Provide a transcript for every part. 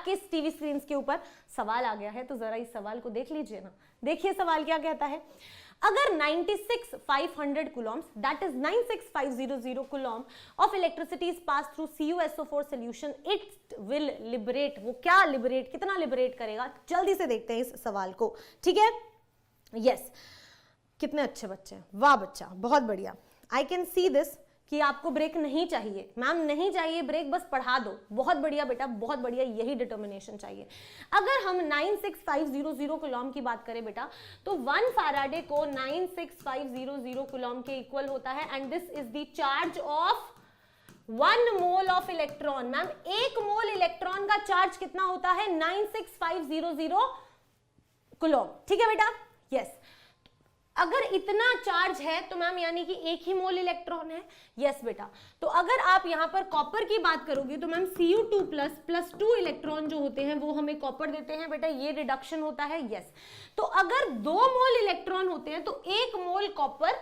आपके इस TV screen के ऊपर सवाल आ गया है, तो जरा इस सवाल को देख लीजिए ना। देखिए सवाल क्या कहता है, अगर 96,500 coulombs, that is 96,500 coulomb of electricity is passed through CuSO4 solution, it will liberate, वो क्या liberate, कितना liberate करेगा, जल्दी से देखते हैं इस सवाल को, ठीक है। यस, कितने अच्छे बच्चे हैं, वाह बच्चा, बहुत बढ़िया। आई कैन सी दिस कि आपको ब्रेक नहीं चाहिए, मैम नहीं चाहिए ब्रेक, बस पढ़ा दो, बहुत बढ़िया बेटा, बहुत बढ़िया, यही डिटर्मिनेशन चाहिए। अगर हम 96,500 कूलॉम की बात करें बेटा, तो 1 फैराडे को 96,500 कूलॉम के इक्वल होता है, and this is the charge of 1 mole of electron. Ma'am 1 mole electron का चार्ज कितना होता है, 96,500 कूलॉम, ठीक है बेटा। यस, अगर इतना चार्ज है तो मैम यानी कि 1 ही मोल इलेक्ट्रॉन है। यस बेटा, तो अगर आप यहां पर कॉपर की बात करोगे तो मैम Cu2+ प्लस 2 इलेक्ट्रॉन जो होते हैं वो हमें कॉपर देते हैं बेटा, ये रिडक्शन होता है। यस, तो अगर 2 मोल इलेक्ट्रॉन होते हैं तो 1 मोल कॉपर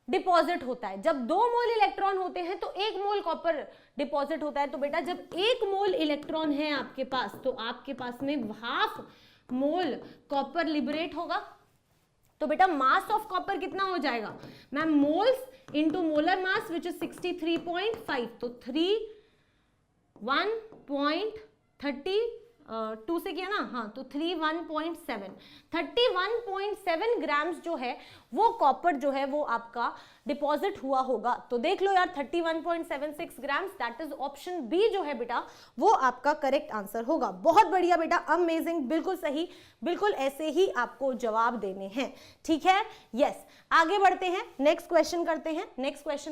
डिपॉजिट होता है। जब 2 मोल इलेक्ट्रॉन होते हैं तो 1 मोल कॉपर डिपॉजिट होता है। तो बेटा जब 1 मोल इलेक्ट्रॉन है आपके पास, तो आपके पास में हाफ मोल कॉपर लिबरेट होगा। तो बेटा मास ऑफ कॉपर कितना हो जाएगा ma'am, moles into molar mass which is 63.5, तो 1.32 से किया ना, हाँ, तो 31.7 ग्राम्स जो है वो कॉपर जो है वो आपका डिपॉजिट हुआ होगा। तो देख लो यार 31.76 grams, that is option B जो है बेटा वो आपका करेक्ट आंसर होगा। बहुत बढ़िया बेटा, अमेजिंग, बिल्कुल सही, बिल्कुल ऐसे ही आपको जवाब देने हैं, ठीक है। यस, आगे बढ़ते हैं, नेक्स्ट क्वेश्चन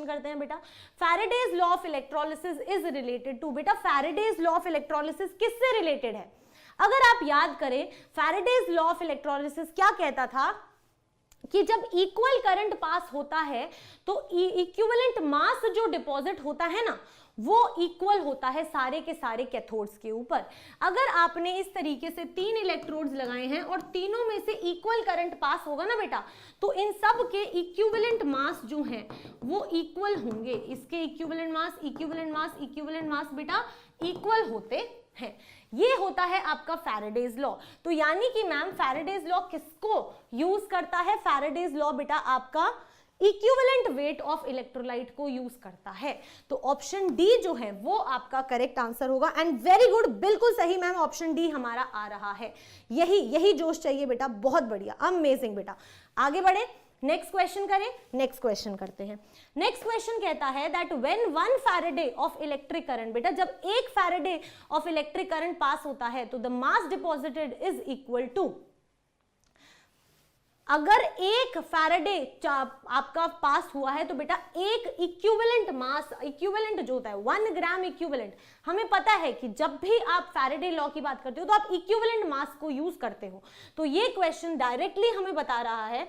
करते हैं, बेटा। Faraday's law of electrolysis is related to, बेटा फैराडेज लॉ ऑफ इलेक्ट्रोलिसिस किससे रिलेटेड है? अगर आप याद करें, फैराडेज लॉ ऑफ इलेक्ट्रोलिसिस क्या कहता था कि जब इक्वल करंट पास होता है तो इक्विवेलेंट मास जो डिपॉजिट होता है ना वो इक्वल होता है सारे के सारे कैथोड्स के ऊपर। अगर आपने इस तरीके से 3 इलेक्ट्रोड्स लगाए हैं और तीनों में से इक्वल करंट पास होगा ना बेटा, तो इन सब के इक्विवेलेंट मास जो हैं वो इक्वल होंगे। इसके इक्विवेलेंट मास बेटा इक्वल होते हैं। ये होता है आपका फैराडेज लॉ। तो यानी कि मैम फैराडेज लॉ किसको यूज करता है? फैराडेज लॉ बेटा आपका इक्विवेलेंट वेट ऑफ इलेक्ट्रोलाइट को यूज करता है। तो ऑप्शन डी जो है वो आपका करेक्ट आंसर होगा। एंड वेरी गुड, बिल्कुल सही मैम, ऑप्शन डी हमारा आ रहा है। यही जोश चाहिए बेटा, बहुत बढ़िया, अमेजिंग बेटा। आगे बढ़े, नेक्स्ट क्वेश्चन करें, नेक्स्ट क्वेश्चन करते हैं। नेक्स्ट क्वेश्चन कहता है that when 1 Faraday of electric current, बेटा जब 1 Faraday of electric current pass होता है तो the mass deposited is equal to, अगर 1 फैराडे आपका पास हुआ है तो बेटा एक इक्विवेलेंट मास, इक्विवेलेंट जो होता है 1 ग्राम इक्विवेलेंट, हमें पता है कि जब भी आप फैराडे लॉ की बात करते हो तो आप इक्विवेलेंट मास को यूज करते हो। तो ये क्वेश्चन डायरेक्टली हमें बता रहा है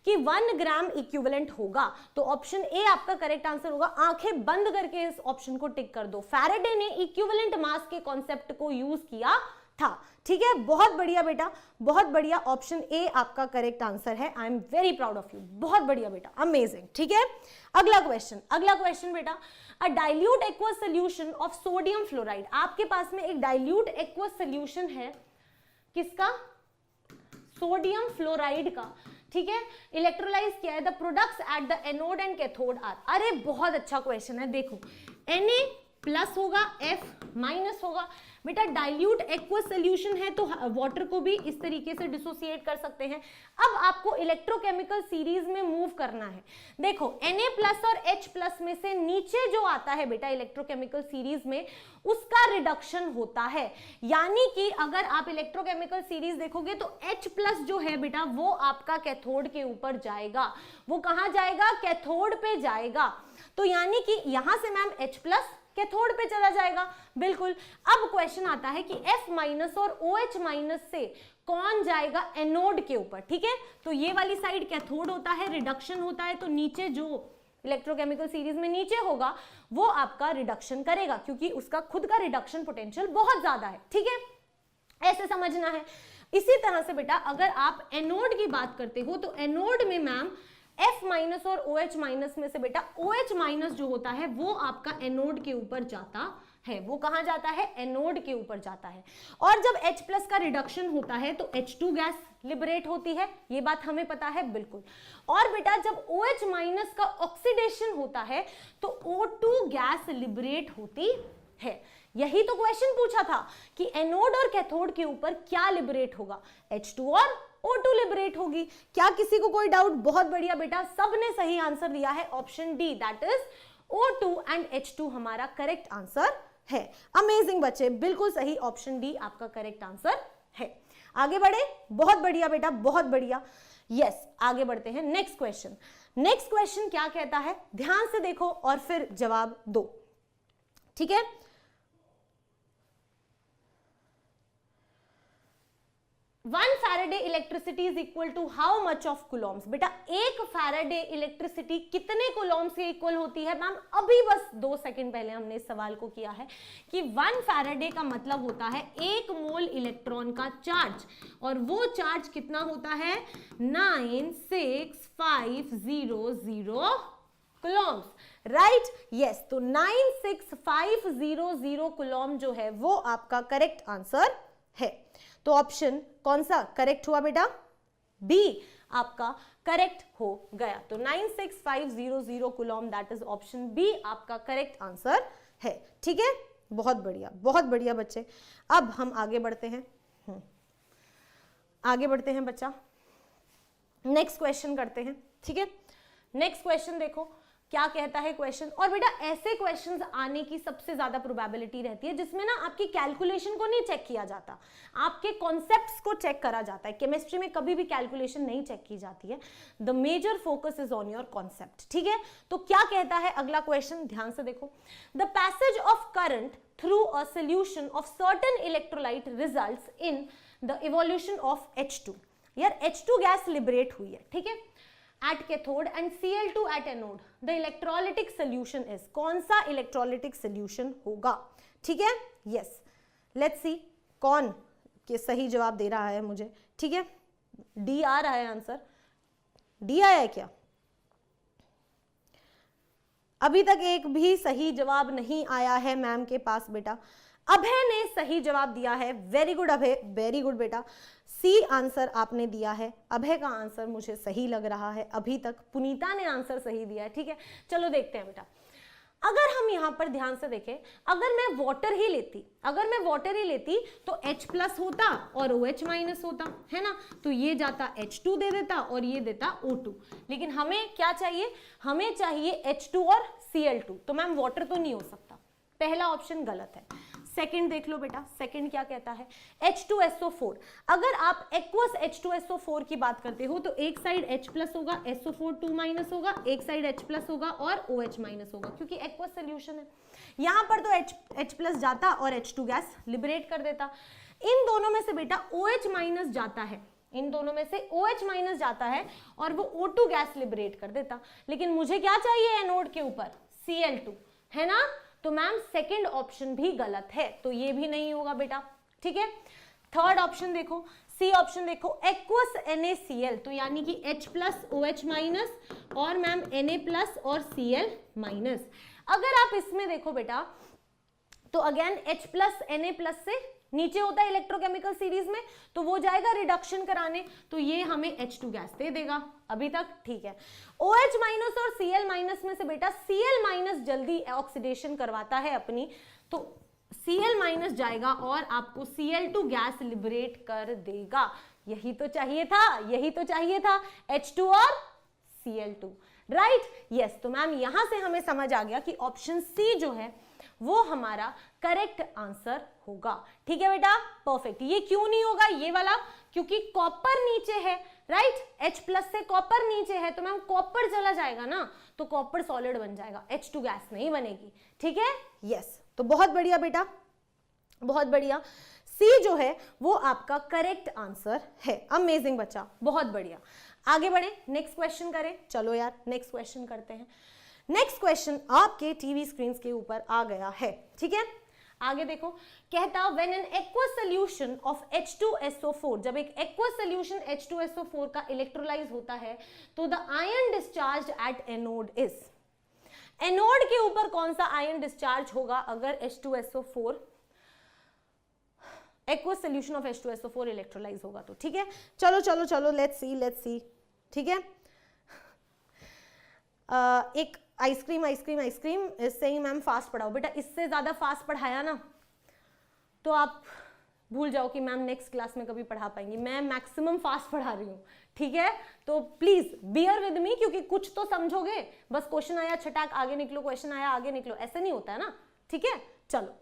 कि 1 ग्राम इक्विवेलेंट होगा। तो ऑप्शन ए आपका करेक्ट आंसर होगा। आंखें बंद करके इस ऑप्शन को टिक कर दो। फैराडे ने इक्विवेलेंट मास के कॉन्सेप्ट को यूज किया था, ठीक है। बहुत बढ़िया बेटा, बहुत बढ़िया, ऑप्शन ए आपका करेक्ट आंसर है। I am very proud of you, बहुत बढ़िया बेटा, अमेजिंग, ठीक है। अगला क्वेश्चन बेटा, अ dilute aqueous solution of sodium fluoride, आपके पास में एक डाइल्यूट एक्वस सोल्यूशन है, किसका? सोडियम फ्लोराइड का, ठीक है। इलेक्ट्रोलाइज किया है, the products at the anode and cathode are, अरे बहुत अच्छा क्वेश्चन है। देखो Na+ होगा, F- होगा बेटा। डाइल्यूट एक्वस सोल्यूशन है तो वाटर को भी इस तरीके से डिसोसिएट कर सकते हैं। अब आपको इलेक्ट्रोकेमिकल सीरीज में मूव करना है। देखो Na+ और H+ में से नीचे जो आता है बेटा इलेक्ट्रोकेमिकल सीरीज में, उसका रिडक्शन होता है। यानी कि अगर आप इलेक्ट्रोकेमिकल सीरीज देखोगे तो H+ जो है बेटा वो आपका कैथोड के ऊपर जाएगा। वो कहां जाएगा? कैथोड पे जाएगा। तो यानी कि यहां से मैम H+ कैथोड पे चला जाएगा, बिल्कुल। अब क्वेश्चन आता है कि F- और OH- से कौन जाएगा एनोड के ऊपर, ठीक है। तो ये वाली साइड कैथोड होता है, रिडक्शन होता है, तो नीचे जो इलेक्ट्रोकेमिकल सीरीज में नीचे होगा वो आपका रिडक्शन करेगा, क्योंकि उसका खुद का रिडक्शन पोटेंशियल बहुत ज्यादा है, ठीक है। ऐसे समझना है। इसी तरह से बेटा अगर आप एनोड की बात करते हो तो एनोड में मैम F- और OH- में से बेटा OH- जो होता है वो आपका एनोड के ऊपर जाता है वो कहां जाता है, एनोड के ऊपर जाता है। और जब H+ का रिडक्शन होता है तो H2 गैस लिबरेट होती है, ये बात हमें पता है बिल्कुल। और बेटा जब OH- का ऑक्सीडेशन होता है तो O2 गैस लिबरेट होती है। यही तो क्वेश्चन पूछा था कि एनोड और कैथोड के ऊपर क्या लिबरेट होगा, H2 और O2 लिबरेट होगी। क्या किसी को कोई डाउट? बहुत बढ़िया बेटा, सबने सही आंसर दिया है option D, that is O2 and H2 हमारा करेक्ट आंसर है। अमेजिंग बच्चे, बिल्कुल सही, ऑप्शन डी आपका करेक्ट आंसर है। आगे बढ़े, बहुत बढ़िया बेटा, बहुत बढ़िया। यस, आगे बढ़ते हैं नेक्स्ट क्वेश्चन। नेक्स्ट क्वेश्चन क्या कहता है, ध्यान से देखो और फिर जवाब दो, ठीक है। 1 Faraday electricity is equal to how much of coulombs. बेटा 1 फैराडे इलेक्ट्रिसिटी कितने कुलॉम्स के इक्वल होती है? मैम अभी बस 2 सेकंड पहले हमने इस सवाल को किया है कि 1 फैराडे का मतलब होता है 1 मोल इलेक्ट्रॉन का चार्ज, और वो चार्ज कितना होता है, 96500 कुलॉम्स, राइट। यस, तो 96500 कुलॉम जो है वो आपका करेक्ट आंसर है। तो ऑप्शन कौन सा करेक्ट हुआ बेटा? बी आपका करेक्ट हो गया। तो 96500 coulomb, that is option B आपका करेक्ट आंसर है, ठीक है। बहुत बढ़िया, बहुत बढ़िया बच्चे। अब हम आगे बढ़ते हैं, आगे बढ़ते हैं बच्चा, नेक्स्ट क्वेश्चन करते हैं, ठीक है। नेक्स्ट क्वेश्चन देखो क्या कहता है क्वेश्चन। और बेटा ऐसे क्वेश्चंस आने की सबसे ज्यादा प्रोबेबिलिटी रहती है जिसमें ना आपकी कैलकुलेशन को नहीं चेक किया जाता, आपके कॉन्सेप्ट्स को चेक करा जाता है। केमिस्ट्री में कभी भी कैलकुलेशन नहीं चेक की जाती है, the major focus is on your concept, ठीक है। तो क्या कहता है अगला क्वेश्चन, ध्यान से देखो। The passage of current through a solution of certain electrolyte results in the evolution of H2। यार H2 गैस लिबरेट हुई है, ठीक है, at cathode and Cl2 at anode, the electrolytic solution is, कौन सा इलेक्ट्रोलिटिक सोल्यूशन होगा, ठीक है। यस, लेट्स सी कौन के सही जवाब दे रहा है मुझे, ठीक है। डी आ रहा है आंसर, डी आया है क्या? अभी तक एक भी सही जवाब नहीं आया है मैम के पास बेटा। अभय ने सही जवाब दिया है, very good Abhay, very good बेटा। सी आंसर आपने दिया है, अभय का आंसर मुझे सही लग रहा है अभी तक। पुनीता ने आंसर सही दिया है, ठीक है। चलो देखते हैं बेटा, अगर हम यहां पर ध्यान से देखें, अगर मैं वाटर ही लेती, अगर मैं वाटर ही लेती तो H+ होता और OH- होता, है ना। तो ये जाता H2 दे देता और ये देता O2, लेकिन हमें क्या चाहिए, हमें चाहिए H2 और Cl2। तो मैम वाटर तो नहीं हो सकता, पहला ऑप्शन गलत है। सेकंड देख लो बेटा, सेकंड क्या कहता है, H2SO4। अगर आप एक्वस H2SO4 की बात करते हो तो एक साइड H+ होगा, SO4 2- होगा, एक साइड H+ होगा और OH- होगा, क्योंकि एक्वस सोल्यूशन है। यहां पर तो H+ जाता और H2 गैस लिबरेट कर देता। इन दोनों में से बेटा OH- जाता है, इन दोनों में से OH- जाता है और वो O2 गैस लिबरेट कर देता। लेकिन मुझे क्या चाहिए एनोड के ऊपर, Cl2, है ना। तो मैम सेकंड ऑप्शन भी गलत है, तो ये भी नहीं होगा बेटा, ठीक है। थर्ड ऑप्शन देखो, सी ऑप्शन देखो, एक्वस NaCl, तो यानी कि H+ OH- और मैम Na+ और Cl-। अगर आप इसमें देखो बेटा तो अगेन H+ Na+ से नीचे होता है इलेक्ट्रोकेमिकल सीरीज में, तो वो जाएगा रिडक्शन कराने, तो ये हमें H2 गैस दे देगा। अभी तक ठीक है। OH- और Cl- में से बेटा Cl- जल्दी ऑक्सीडेशन करवाता है अपनी, तो Cl- जाएगा और आपको Cl2 गैस लिबरेट कर देगा। यही तो चाहिए था, यही तो चाहिए था, H2 और Cl2, राइट। यस, तो मैम यहां से हमें समझ आ गया कि ऑप्शन सी जो है वो हमारा करेक्ट आंसर होगा, ठीक है बेटा, परफेक्ट। ये क्यों नहीं होगा ये वाला, क्योंकि कॉपर नीचे है, राइट। H+ से कॉपर नीचे है, तो मैम कॉपर चला जाएगा ना, तो कॉपर सॉलिड बन जाएगा, H2 गैस नहीं बनेगी, ठीक है। यस, तो बहुत बढ़िया बेटा, बहुत बढ़िया। सी जो है वो आपका करेक्ट आंसर है। अमेजिंग बच्चा, बहुत बढ़िया। आगे बढ़े, नेक्स्ट क्वेश्चन करें, चलो यार नेक्स्ट क्वेश्चन करते हैं। नेक्स्ट क्वेश्चन आपके टीवी स्क्रीन के ऊपर आ गया है, ठीक है। आगे देखो, कहता when an aqueous solution of H2SO4, जब एक एक्वस सोल्यूशन H2SO4 का इलेक्ट्रोलाइज होता है तो the ion discharge at anode is, anode के ऊपर कौन सा आयन डिस्चार्ज होगा अगर H2SO4 aqueous solution of H2SO4 electrolysed होगा तो? ठीक है, चलो चलो चलो, लेट्स सी, ठीक है। एक ice cream is saying ma'am fast पढ़ाओ। बेटा इससे ज्यादा फास्ट पढ़ाया ना तो आप भूल जाओ कि मैम नेक्स्ट क्लास में कभी पढ़ा पाएंगी। मैं मैक्सिमम फास्ट पढ़ा रही हूँ, ठीक है, तो प्लीज बियर विद मी, क्योंकि कुछ तो समझोगे। बस क्वेश्चन आया छटाक आगे निकलो, क्वेश्चन आया आगे निकलो, ऐसे नहीं होता है ना, ठीक है। चलो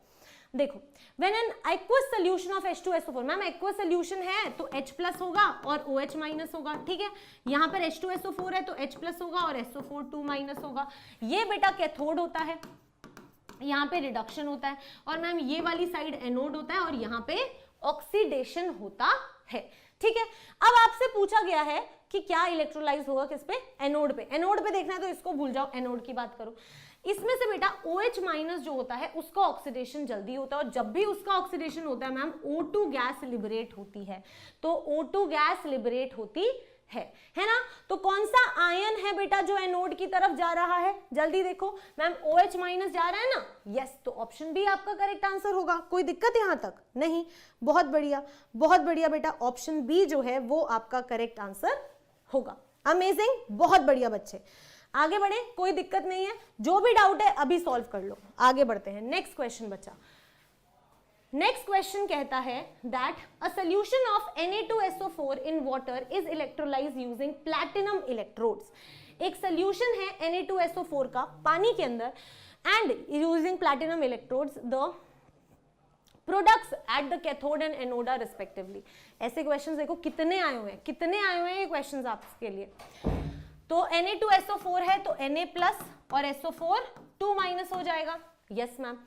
देखो, when an aqueous solution of H2SO4, ma'am aqueous solution है तो H प्लस होगा और OH माइनस होगा, ठीक है। यहाँ पर H2SO4 है तो H प्लस होगा और SO4 2 माइनस होगा। ये बेटा कैथोड होता है, यहाँ पे रिडक्शन होता है, और मैम ये वाली साइड एनोड होता है और यहाँ पे ऑक्सीडेशन होता है, ठीक है। अब आपसे पूछा गया है कि क्या इलेक्ट्रोलाइज होगा किस पे? एनोड पे। एनोड पे देखना है तो इसको भूल जाओ, एनोड की बात करो। इसमें से बेटा OH माइनस जो होता है उसका ऑक्सीडेशन जल्दी होता है, और जब भी उसका ऑक्सीडेशन होता है मैम O2 गैस लिबरेट होती है, तो O2 गैस लिबरेट होती है ना। तो कौन सा आयन है बेटा जो एनोड की तरफ जा रहा है? जल्दी देखो मैम, OH माइनस जा रहा है ना, यस, तो ऑप्शन बी आपका करेक्ट आंसर होगा। कोई दिक्कत यहां तक नहीं? बहुत बढ़िया बेटा, ऑप्शन बी जो है वो आपका करेक्ट आंसर होगा। अमेजिंग, बहुत बढ़िया बच्चे, आगे बढ़े, कोई दिक्कत नहीं है। जो भी डाउट है अभी सॉल्व कर लो। आगे बढ़ते हैं, नेक्स्ट क्वेश्चन बच्चा। नेक्स्ट क्वेश्चन कहता है that a solution of Na2SO4 in water is electrolysed using platinum electrodes. एक सोल्यूशन है Na2SO4 का पानी के अंदर and using platinum electrodes, the products at the cathode and anode are respectively. ऐसे क्वेश्चंस देखो कितने आए हुए हैं ये क्वेश्चंस आपके लिए। तो Na2SO4 है तो Na प्लस और SO4 2 माइनस हो जाएगा। Yes ma'am,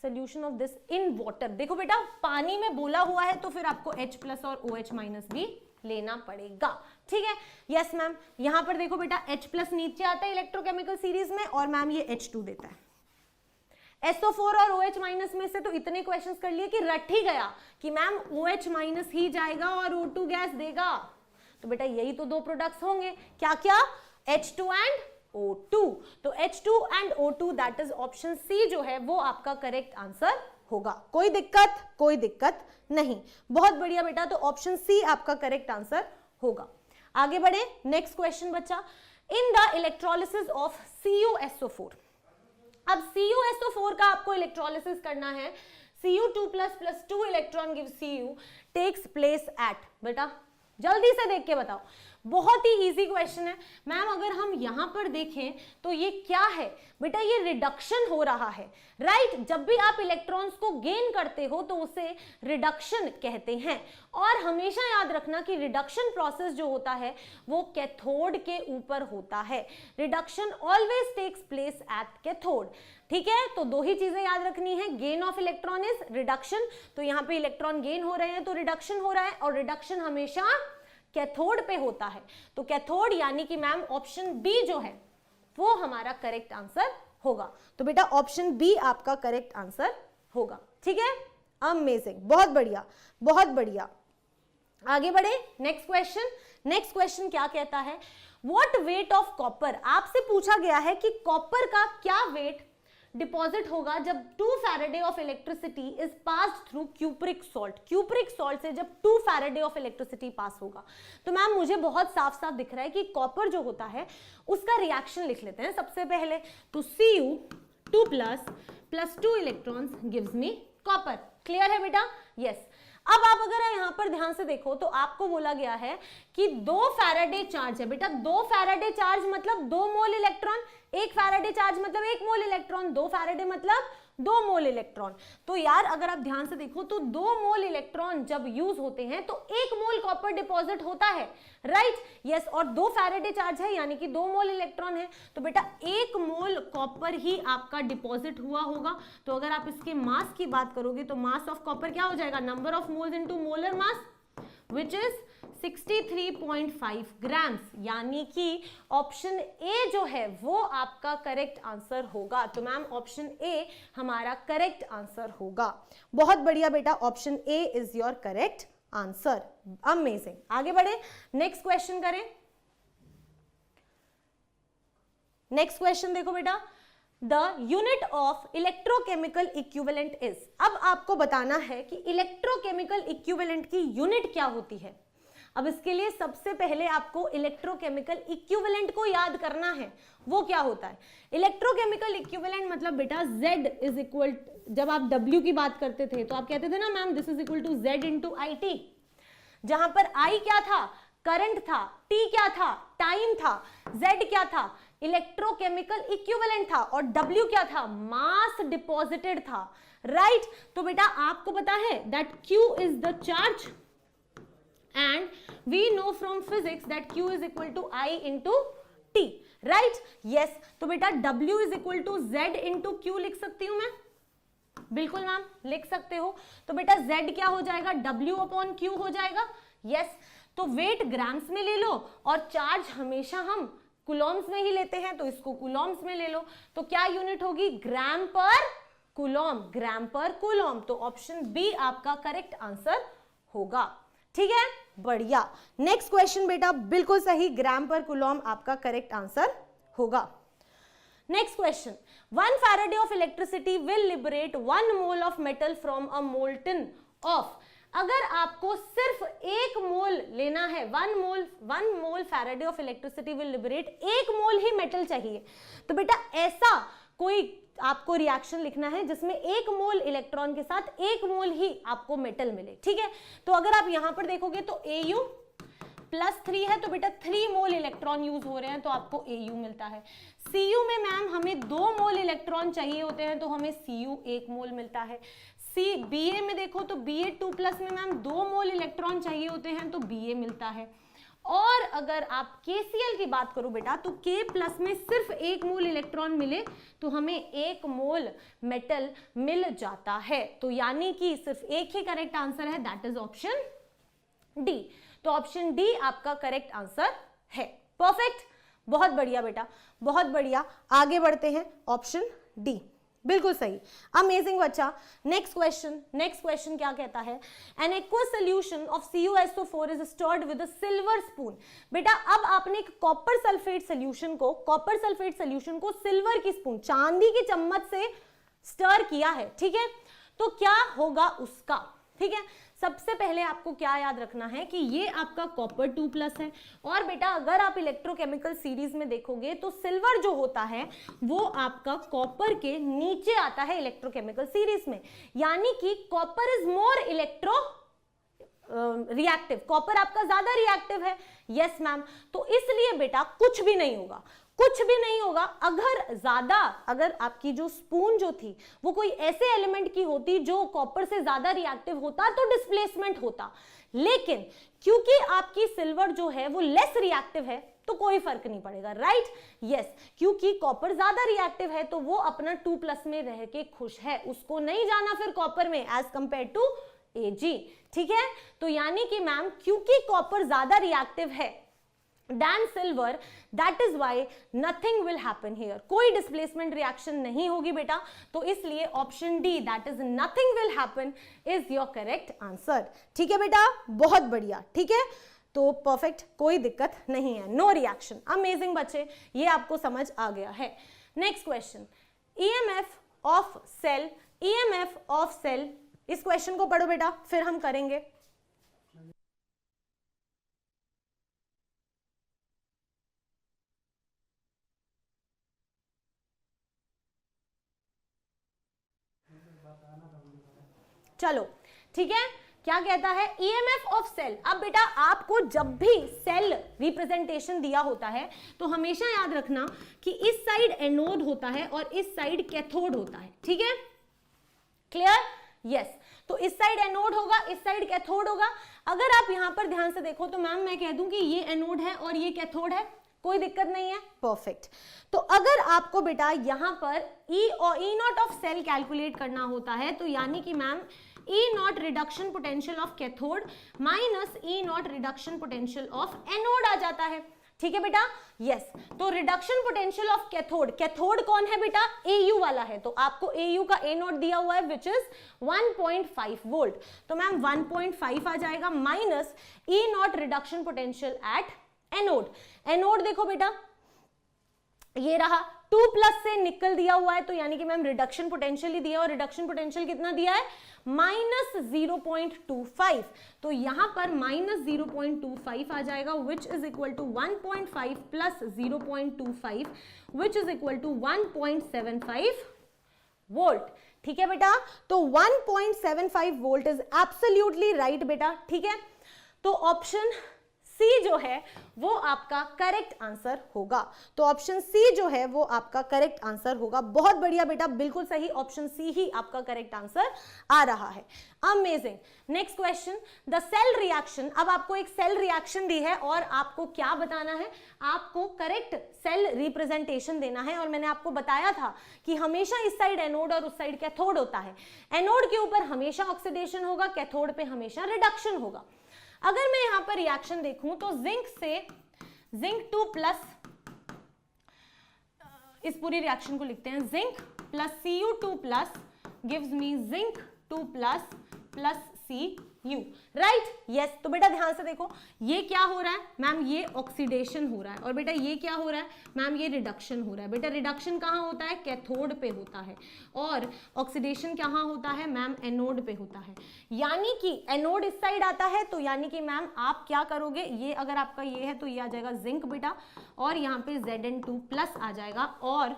solution of this in water, देखो बेटा पानी में बोला हुआ है तो फिर आपको H प्लस और OH माइनस भी लेना पड़ेगा, ठीक है। यस मैम, यहां पर देखो बेटा H प्लस नीचे आता है इलेक्ट्रोकेमिकल सीरीज में, और मैम ये H2 देता है। SO4 और OH माइनस में से तो इतने क्वेश्चंस कर लिए कि रट ही गया कि मैम OH माइनस ही जाएगा और O2 गैस देगा। तो बेटा यही तो दो प्रोडक्ट्स होंगे, क्या क्या? H2 and O2। तो H2 and O2 that is option C जो है वो आपका करेक्ट आंसर होगा। कोई दिक्कत नहीं। बहुत बढ़िया बेटा, तो ऑप्शन सी आपका करेक्ट आंसर होगा। आगे बढ़े, नेक्स्ट क्वेश्चन बच्चा। In the electrolysis of CuSO4, अब CuSO4 का आपको इलेक्ट्रोलिसिस करना है। Cu2+ + 2 electron give Cu takes place at, बेटा जल्दी से देख के बताओ, बहुत ही इजी क्वेश्चन है मैम। अगर हम यहां पर देखें तो ये क्या है बेटा? ये रिडक्शन हो रहा है, राइट। जब भी आप इलेक्ट्रॉन्स को गेन करते हो तो उसे रिडक्शन कहते हैं। और हमेशा याद रखना कि रिडक्शन प्रोसेस जो होता है वो कैथोड के ऊपर होता है। Reduction always takes place at cathode, ठीक है। तो दो ही चीजें याद रखनी है, gain of electron is reduction, तो यहाँ पे इलेक्ट्रॉन गेन हो रहे हैं तो रिडक्शन हो रहा है, और रिडक्शन हमेशा कैथोड पे होता है। तो कैथोड यानी कि मैम ऑप्शन बी जो है वो हमारा करेक्ट आंसर होगा। तो बेटा ऑप्शन बी आपका करेक्ट आंसर होगा, ठीक है। अमेजिंग, बहुत बढ़िया। आगे बढ़े, नेक्स्ट क्वेश्चन क्या कहता है? व्हाट वेट ऑफ कॉपर, आपसे पूछा गया है कि कॉपर का क्या वेट डिपॉजिट होगा जब 2 Faraday of electricity is passed through cupric salt से जब 2 फैराडे ऑफ इलेक्ट्रिसिटी पास होगा। तो मैम मुझे बहुत साफ साफ दिख रहा है कि कॉपर जो होता है उसका रिएक्शन लिख लेते हैं सबसे पहले। तो Cu2+ + 2 electrons gives me copper. Clear है बेटा? यस। अब आप अगर यहां पर ध्यान से देखो तो आपको बोला गया है कि 2 फैराडे चार्ज है बेटा। 2 फैराडे चार्ज मतलब 2 मोल इलेक्ट्रॉन, 1 फैराडे चार्ज मतलब 1 मोल इलेक्ट्रॉन, 2 फैराडे मतलब 2 मोल इलेक्ट्रॉन। तो यार अगर आप ध्यान से देखो तो 2 मोल इलेक्ट्रॉन जब यूज होते हैं तो 1 मोल कॉपर डिपॉजिट होता है, राइट। यस, और 2 फैराडे चार्ज है यानी कि 2 मोल इलेक्ट्रॉन है, तो बेटा 1 मोल कॉपर ही आपका डिपॉजिट हुआ होगा। तो अगर आप इसके मास की बात करोगे तो मास ऑफ कॉपर क्या हो जाएगा? Number of moles into molar mass, which is 63.5 grams, यानी कि ऑप्शन ए जो है वो आपका करेक्ट आंसर होगा। तो मैम ऑप्शन ए हमारा करेक्ट आंसर होगा। बहुत बढ़िया बेटा, option A is your correct answer. Amazing. आगे बढ़े, नेक्स्ट क्वेश्चन करें। नेक्स्ट क्वेश्चन देखो बेटा, the unit of electrochemical equivalent is. अब आपको बताना है कि इलेक्ट्रोकेमिकल इक्विवेलेंट की यूनिट क्या होती है। अब इसके लिए सबसे पहले आपको इलेक्ट्रोकेमिकल इक्विवेलेंट को याद करना है, वो क्या होता है। इलेक्ट्रोकेमिकल इक्विवेलेंट मतलब बेटा Z इज इक्वल, जब आप W की बात करते थे तो आप कहते थे ना ma'am this is equal to Z into IT, जहां पर I क्या था, करंट था, T क्या था, टाइम था, Z क्या था, इलेक्ट्रोकेमिकल इक्विवेलेंट था, और W क्या था, मास डिपॉजिटेड था, राइट। तो बेटा आपको पता है that Q is the charge and we know from physics that Q is equal to I into T, right? Yes, तो बेटा W is equal to Z into Q लिख सकती हूं मैं, बिल्कुल मैम लिख सकते हो। तो बेटा Z क्या हो जाएगा, W अपॉन Q हो जाएगा। यस, तो वेट ग्राम्स में ले लो और चार्ज हमेशा हम कूलॉम्स में ही लेते हैं, तो इसको कूलॉम्स में ले लो। तो क्या यूनिट होगी, ग्राम पर कूलॉम, ग्राम पर कूलॉम। तो ऑप्शन बी आपका करेक्ट आंसर होगा, ठीक है, बढ़िया। नेक्स्ट क्वेश्चन बेटा बिल्कुल सही, ग्राम पर कूलॉम आपका करेक्ट आंसर होगा। Next question, 1 Farad of electricity will liberate 1 mole of metal from a molten of। अगर आपको सिर्फ 1 मोल लेना है, 1 मोल Farad of electricity will liberate, 1 mole he metal चाहिए, तो बेटा ऐसा कोई आपको रिएक्शन लिखना है जिसमें 1 मोल इलेक्ट्रॉन के साथ 1 मोल ही आपको मेटल मिले, ठीक है। तो अगर आप यहां पर देखोगे तो Au +3 है, तो बेटा 3 मोल इलेक्ट्रॉन यूज हो रहे हैं, तो आपको Au मिलता है। Cu में मैम हमें 2 मोल इलेक्ट्रॉन चाहिए होते हैं, तो हमें Cu 1 मोल मिलता है। Ba में देखो तो Ba2+ में मैम 2 मोल इलेक्ट्रॉन चाहिए होते हैं, तो Ba मिलता है। और अगर आप KCl की बात करो बेटा तो K+ में सिर्फ 1 मोल इलेक्ट्रॉन मिले तो हमें 1 मोल मेटल मिल जाता है, तो यानी कि सिर्फ एक ही करेक्ट आंसर है, दैट इज ऑप्शन डी। तो ऑप्शन डी आपका करेक्ट आंसर है, परफेक्ट, बहुत बढ़िया बेटा, बहुत बढ़िया। आगे बढ़ते हैं, ऑप्शन डी बिल्कुल सही, अमेजिंग बच्चा। नेक्स्ट क्वेश्चन क्या कहता है, an aqueous solution of CuSO4 is stirred with a silver spoon. बेटा अब आपने एक कॉपर सल्फेट सोल्यूशन को सिल्वर की स्पून, चांदी की चम्मच से स्टर किया है, ठीक है, तो क्या होगा उसका, ठीक है। सबसे पहले आपको क्या याद रखना है कि ये आपका कॉपर 2+ है, और बेटा अगर आप इलेक्ट्रोकेमिकल सीरीज में देखोगे तो सिल्वर जो होता है वो आपका कॉपर के नीचे आता है इलेक्ट्रोकेमिकल सीरीज में, यानी कि copper is more electro reactive, copper आपका ज्यादा रिएक्टिव है। यस मैम, तो इसलिए बेटा कुछ भी नहीं होगा। अगर आपकी जो स्पून जो थी वो कोई ऐसे एलिमेंट की होती जो कॉपर से ज्यादा रिएक्टिव होता तो डिस्प्लेसमेंट होता, लेकिन क्योंकि आपकी सिल्वर जो है वो लेस रिएक्टिव है तो कोई फर्क नहीं पड़ेगा, राइट। यस, क्योंकि कॉपर ज्यादा रिएक्टिव है तो वो अपना 2+ में रह के खुश है, उसको नहीं जाना फिर कॉपर में एज कंपेयर टू Ag, ठीक है। तो यानी कि मैम क्योंकि कॉपर ज्यादा रिएक्टिव है than silver, that is why nothing will happen here, कोई डिस्प्लेसमेंट रिएक्शन नहीं होगी बेटा, तो इसलिए option D that is nothing will happen is your correct answer, ठीक है बेटा, बहुत बढ़िया, ठीक है, तो परफेक्ट, कोई दिक्कत नहीं है, नो रिएक्शन, अमेजिंग बच्चे, ये आपको समझ आ गया है। Next question, EMF of cell, इस क्वेश्चन को पढ़ो बेटा, फिर हम करेंगे। चलो ठीक है, क्या कहता है, EMF ऑफ सेल। अब बेटा आपको जब भी सेल रिप्रेजेंटेशन दिया होता है तो हमेशा याद रखना कि इस साइड एनोड होता है और इस साइड कैथोड होता है, ठीक है, क्लियर। यस, तो इस साइड एनोड होगा, इस साइड कैथोड होगा। अगर आप यहां पर ध्यान से देखो तो मैम मैं कह दूं कि ये एनोड है और ये कैथोड है, कोई दिक्कत नहीं है, परफेक्ट। तो अगर आपको बेटा यहां पर E और E0 ऑफ सेल कैलकुलेट करना होता है तो यानी कि ma'am E0 reduction potential of cathode minus E0 reduction potential of anode आ जाता है, ठीक है बेटा। यस, तो रिडक्शन पोटेंशियल ऑफ कैथोड कौन है बेटा, Au वाला है, तो आपको Au का A0 दिया हुआ है विच इज 1.5 वोल्ट, तो मैम 1.5 आ जाएगा minus E0 reduction potential at anode. Anode देखो बेटा ये रहा 2 प्लस से निकल दिया हुआ है, तो यानी कि मैम रिडक्शन पोटेंशियल ही दिया, और रिडक्शन पोटेंशियल कितना दिया है, -0.25। तो यहां पर -0.25 आ जाएगा, which is equal to 1.5 plus 0.25 which is equal to 1.75 volt. ठीक है बेटा, तो 1.75 वोल्ट इज एब्सोल्युटली राइट बेटा। ठीक है, तो ऑप्शन सी जो है वो आपका करेक्ट आंसर होगा। तो ऑप्शन सी जो है वो आपका करेक्ट आंसर होगा। बहुत बढ़िया बेटा, बिल्कुल सही, ऑप्शन सी ही आपका करेक्ट आंसर आ रहा है। Amazing. Next question, the cell reaction. अब आपको एक सेल रिएक्शन दी है और आपको क्या बताना है, आपको करेक्ट सेल रिप्रेजेंटेशन देना है। और मैंने आपको बताया था कि हमेशा इस साइड एनोड और उस साइड कैथोड होता है। एनोड के ऊपर हमेशा ऑक्सीडेशन होगा, कैथोड पे हमेशा रिडक्शन होगा। अगर मैं यहां पर रिएक्शन देखूं तो जिंक से जिंक 2 प्लस, इस पूरी रिएक्शन को लिखते हैं, zinc plus Cu2 plus gives me zinc 2 plus plus Cu, right? Yes. तो बेटा ध्यान से देखो, ये क्या हो रहा है मैम, ये ऑक्सीडेशन हो रहा है, और बेटा ये क्या हो रहा है मैम, ये रिडक्शन हो रहा है। बेटा रिडक्शन कहाँ होता है, कैथोड पे होता है, और ऑक्सीडेशन कहाँ होता है मैम, एनोड पे होता है। यानी कि एनोड इस साइड आता है, तो यानी कि मैम आप क्या करोगे, ये अगर आपका ये है तो ये आ जाएगा जिंक बेटा, और यहाँ पे Zn2 प्लस आ जाएगा, और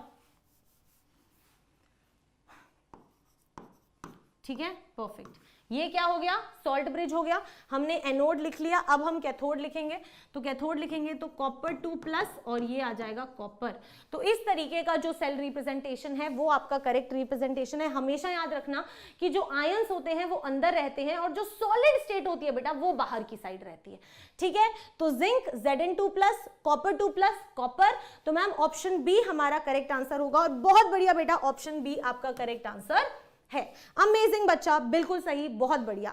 ठीक है, परफेक्ट। ये क्या हो गया, सॉल्ट ब्रिज हो गया। हमने एनोड लिख लिया, अब हम कैथोड लिखेंगे। तो कैथोड लिखेंगे तो कॉपर 2 प्लस, और ये आ जाएगा कॉपर। तो इस तरीके का जो सेल रिप्रेजेंटेशन है वो आपका करेक्ट रिप्रेजेंटेशन है। हमेशा याद रखना कि जो आयंस होते हैं वो अंदर रहते हैं, और जो सॉलिड स्टेट होती है बेटा वो बाहर की साइड रहती है। ठीक है, तो zinc Zn2 plus, copper 2 plus, copper. तो मैम ऑप्शन बी हमारा करेक्ट आंसर होगा, और बहुत बढ़िया बेटा, ऑप्शन बी आपका करेक्ट आंसर है। अमेजिंग बच्चा, बिल्कुल सही, बहुत बढ़िया।